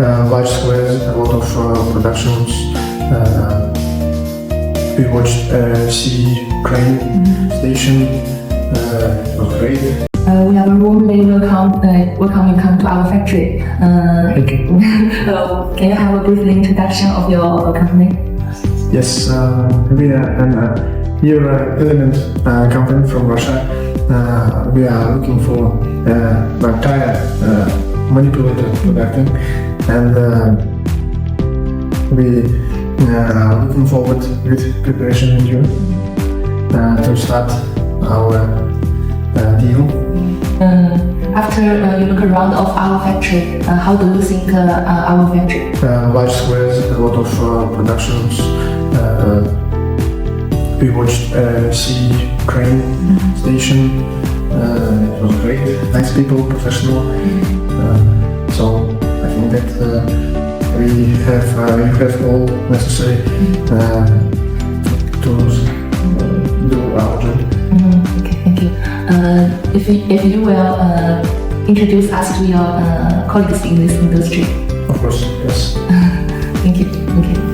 large squares, a lot of productions. We watched sea crane station. It was great. We are warmly welcome you come to our factory. Thank you. Can you have a brief introduction of your company? Yes, we are an element company from Russia. We are looking for tire manipulator production, and we are looking forward with preparation in June to start our deal. After you look around of our factory, how do you think our factory? Large squares, a lot of productions. We watched sea crane station. It was great. Nice people, professional. So I think that we have all necessary tools to do our job. Okay, thank you. If you will introduce us to your colleagues in this industry. Of course, yes. Thank you.